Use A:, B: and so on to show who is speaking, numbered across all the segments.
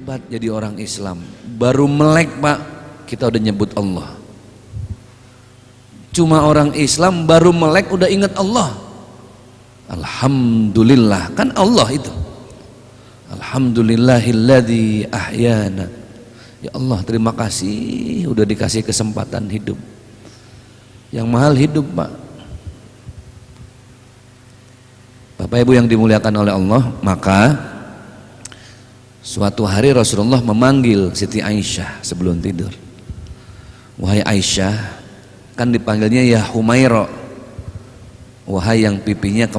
A: hebat jadi orang Islam. Baru melek Pak, kita udah nyebut Allah. Cuma orang Islam baru melek udah ingat Allah. Alhamdulillah, kan Allah itu. Alhamdulillahilladzi ahyana. Ya Allah, terima kasih udah dikasih kesempatan hidup. Yang mahal hidup Pak. Bapak Ibu yang dimuliakan oleh Allah, maka suatu hari Rasulullah memanggil Siti Aisyah sebelum tidur. Wahai Aisyah, kan dipanggilnya ya Humaira, wahai yang pipinya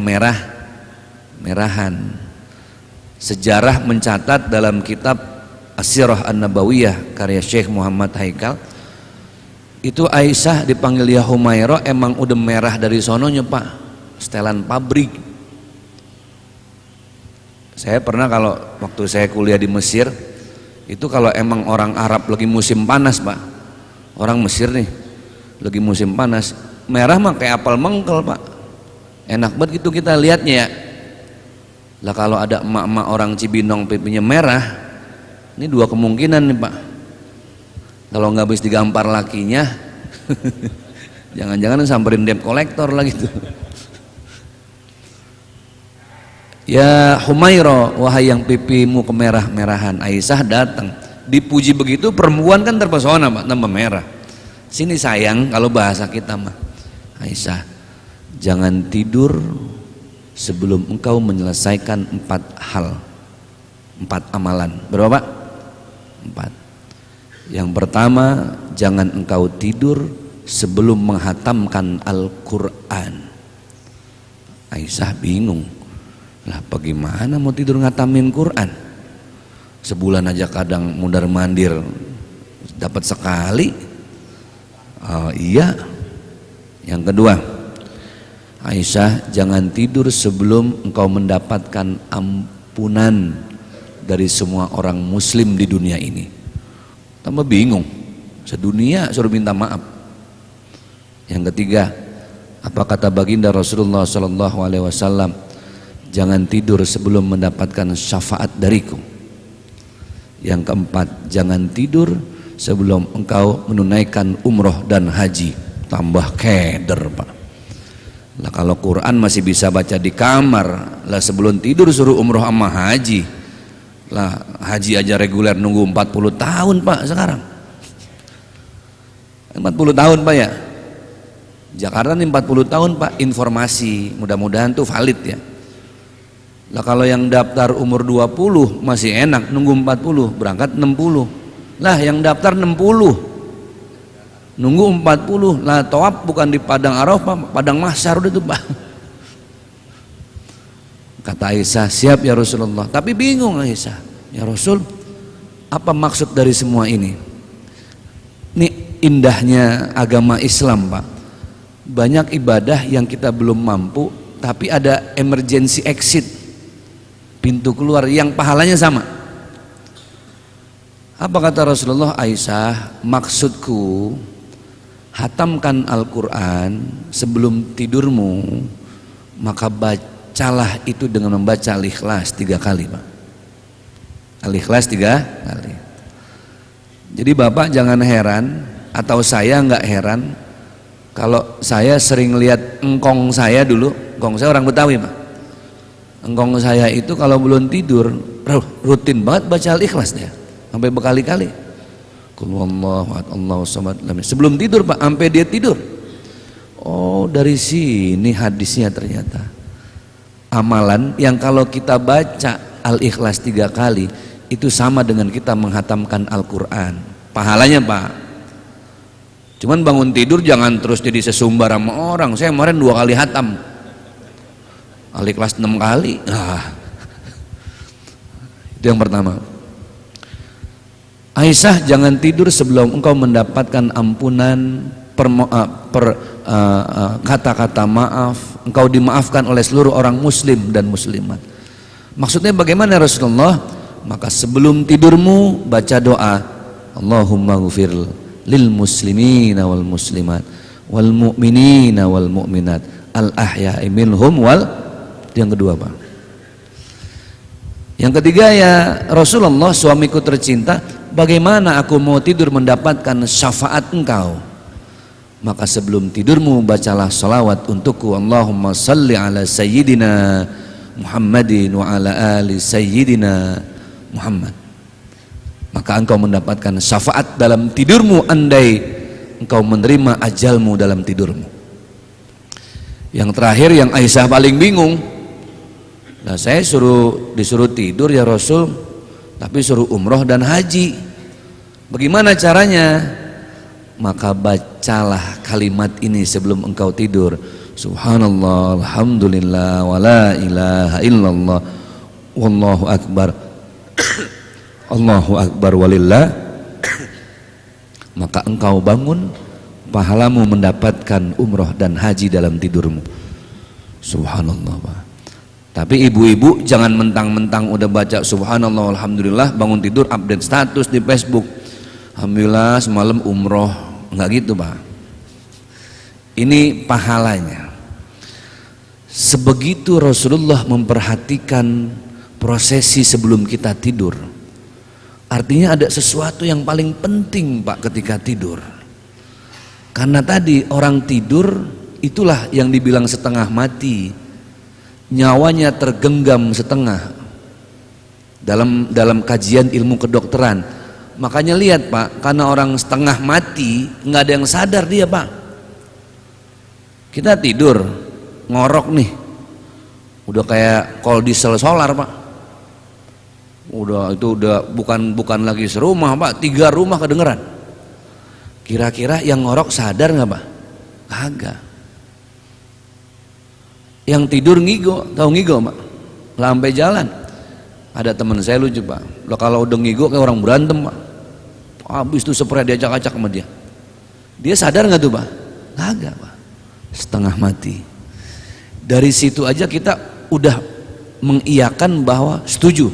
A: merahan. Sejarah mencatat dalam kitab As-Sirah An-Nabawiyah karya Syekh Muhammad Haikal, itu Aisyah dipanggil ya Humaira emang udah merah dari sononya Pak, setelan pabrik. Saya pernah kalau waktu saya kuliah di Mesir, itu kalau emang orang Arab lagi musim panas Pak, orang Mesir nih lagi musim panas, merah mah kayak apel mengkel Pak, enak banget gitu kita lihatnya ya. Lah kalau ada emak-emak orang Cibinong pipinya merah, ini dua kemungkinan nih Pak. Kalau nggak habis digampar lakinya, jangan-jangan samperin debt collector lah gitu. Ya Humaira, wahai yang pipimu kemerah-merahan. Aisyah datang, dipuji begitu, perempuan kan terpesona Pak, tambah merah. Sini sayang, kalau bahasa kita mah, Aisyah, jangan tidur sebelum engkau menyelesaikan 4 hal, 4 amalan. Berapa Pak? 4. Yang pertama, jangan engkau tidur sebelum menghatamkan Al-Quran. Aisyah bingung, lah bagaimana mau tidur ngatamin Quran? Sebulan aja kadang mundar mandir dapat sekali. Oh iya. Yang kedua, Aisyah, jangan tidur sebelum engkau mendapatkan ampunan dari semua orang muslim di dunia ini. Tambah bingung, sedunia suruh minta maaf. Yang ketiga, apa kata baginda Rasulullah SAW, jangan tidur sebelum mendapatkan syafaat dariku. Yang keempat, jangan tidur sebelum engkau menunaikan umroh dan haji. Tambah keder Pak. Lah kalau Quran masih bisa baca di kamar, lah sebelum tidur suruh umroh sama haji. Lah haji aja reguler nunggu 40 tahun Pak sekarang. 40 tahun Pak ya. Jakarta nih 40 tahun Pak, informasi mudah-mudahan tuh valid ya. Lah kalau yang daftar umur 20 masih enak, nunggu 40, berangkat 60. Lah yang daftar 60 nunggu 40, lah tawaf bukan di Padang Arafah, Padang Mahsyar udah tuh Pak. Kata Aisyah, siap ya Rasulullah. Tapi bingung Aisyah, ya Rasul, apa maksud dari semua ini? Ini indahnya agama Islam Pak, banyak ibadah yang kita belum mampu, tapi ada emergency exit, pintu keluar yang pahalanya sama. Apa kata Rasulullah? Aisyah, maksudku hatamkan Al-Quran sebelum tidurmu, maka bacalah itu dengan membaca Al-Ikhlas 3 kali Pak. Al-Ikhlas 3 kali. Jadi Bapak jangan heran, atau saya nggak heran kalau saya sering lihat engkong saya dulu, engkong saya orang Betawi Pak. Engkong saya itu kalau belum tidur rutin banget baca Al-Ikhlas dia, sampai berkali-kali. Qul huwallahu ahad, Allahu samad, lam yalid. Sebelum tidur Pak, sampai dia tidur. Oh, dari sini hadisnya ternyata. Amalan yang kalau kita baca Al-Ikhlas 3 kali itu sama dengan kita menghatamkan Al-Quran. Pahalanya Pak. Cuman bangun tidur jangan terus jadi sesumbar sama orang. Saya kemarin 2 kali hatam, Al-Ikhlas 6 kali. Itu yang pertama. Aisyah, jangan tidur sebelum engkau mendapatkan ampunan, kata-kata maaf, engkau dimaafkan oleh seluruh orang muslim dan muslimat. Maksudnya bagaimana Rasulullah? Maka sebelum tidurmu baca doa, Allahumma ghfir lil muslimina wal muslimat wal mu'minina wal mu'minat al ahya'i minhum wal. Yang kedua Pak, Yang ketiga, ya Rasulullah suamiku tercinta, bagaimana aku mau tidur mendapatkan syafaat engkau? Maka sebelum tidurmu bacalah salawat untukku, Allahumma salli ala sayyidina Muhammadin wa ala ali sayyidina Muhammad. Maka engkau mendapatkan syafaat dalam tidurmu andai engkau menerima ajalmu dalam tidurmu. Yang terakhir, yang Aisyah paling bingung, nah saya disuruh tidur ya Rasul, tapi suruh umroh dan haji, bagaimana caranya? Maka bacalah kalimat ini sebelum engkau tidur, subhanallah, alhamdulillah, wa la ilaha illallah, wallahu akbar, Allahu akbar walillah. Maka engkau bangun, pahalamu mendapatkan umroh dan haji dalam tidurmu. Subhanallah, Pak. Tapi ibu-ibu jangan mentang-mentang udah baca subhanallah alhamdulillah bangun tidur update status di Facebook, alhamdulillah semalam umroh. Enggak gitu, Pak. Ini pahalanya. Sebegitu Rasulullah memperhatikan prosesi sebelum kita tidur. Artinya ada sesuatu yang paling penting, Pak, ketika tidur. Karena tadi orang tidur itulah yang dibilang setengah mati. Nyawanya tergenggam setengah dalam kajian ilmu kedokteran. Makanya lihat, Pak, karena orang setengah mati nggak ada yang sadar dia, Pak. Kita tidur ngorok nih, udah kayak kol diesel solar, Pak. Udah bukan lagi serumah, Pak, 3 rumah kedengeran. Kira-kira yang ngorok sadar nggak, Pak? Kagak. Yang tidur ngigo, tahu ngigo, Pak? Lampai jalan. Ada teman saya lucu, Pak. Lo kalau udah ngigo kayak orang berantem, Pak. Habis itu spray diacak-acak sama dia. Dia sadar nggak tuh, Pak? Kagak, Pak. Setengah mati. Dari situ aja kita udah mengiyakan bahwa setuju.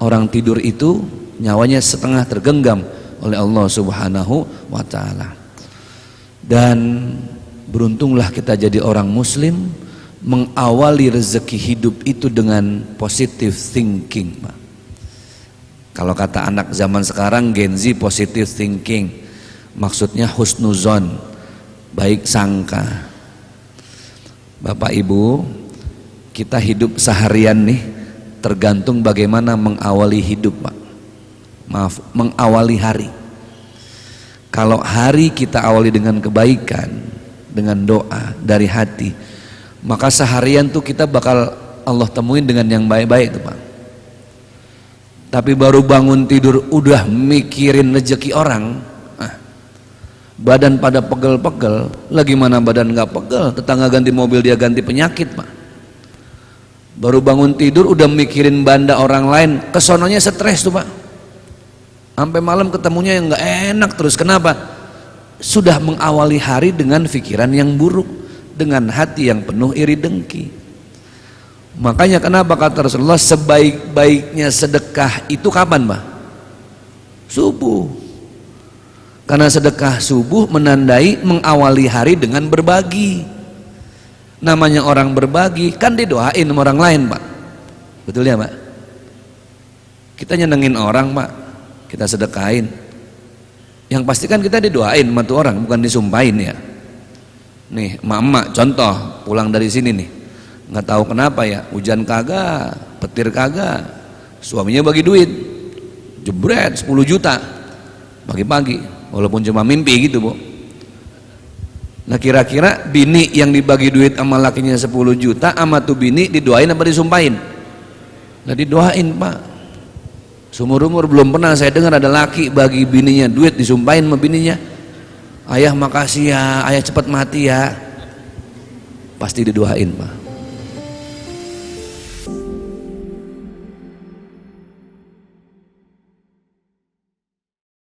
A: Orang tidur itu nyawanya setengah tergenggam oleh Allah Subhanahu wa taala. Dan beruntunglah kita jadi orang muslim, mengawali rezeki hidup itu dengan positive thinking, Pak. Kalau kata anak zaman sekarang Gen Z, positive thinking maksudnya husnuzon, baik sangka. Bapak Ibu, kita hidup seharian nih tergantung bagaimana mengawali hidup, Pak. Maaf, mengawali hari. Kalau hari kita awali dengan kebaikan, dengan doa dari hati, maka seharian tuh kita bakal Allah temuin dengan yang baik-baik tuh, Pak. Tapi baru bangun tidur udah mikirin rezeki orang, badan pada pegel-pegel. Lagi mana badan nggak pegel, tetangga ganti mobil dia ganti penyakit, Pak. Baru bangun tidur udah mikirin banda orang lain, kesononya stres tuh, Pak. Sampai malam ketemunya yang nggak enak terus. Kenapa? Sudah mengawali hari dengan pikiran yang buruk, dengan hati yang penuh iri dengki. Makanya kenapa kata Rasulullah sebaik-baiknya sedekah itu kapan, Pak? Subuh. Karena sedekah subuh menandai mengawali hari dengan berbagi. Namanya orang berbagi kan didoain sama orang lain, Pak. Betul ya, Pak? Kita nyenengin orang, Pak, kita sedekahin. Yang pasti kan kita didoain sama tuh orang, bukan disumpahin ya. Nih, emak-emak contoh pulang dari sini nih, nggak tahu kenapa ya, hujan kagak, petir kagak, suaminya bagi duit, jebret 10 juta pagi-pagi, walaupun cuma mimpi gitu, Bu. Nah kira-kira bini yang dibagi duit sama lakinya 10 juta sama tuh bini didoain apa disumpahin? Nah didoain, Pak. Seumur-umur belum pernah saya dengar ada laki bagi bininya duit disumpahin sama bininya. Ayah makasih ya, ayah cepat mati ya. Pasti didoain, Pak.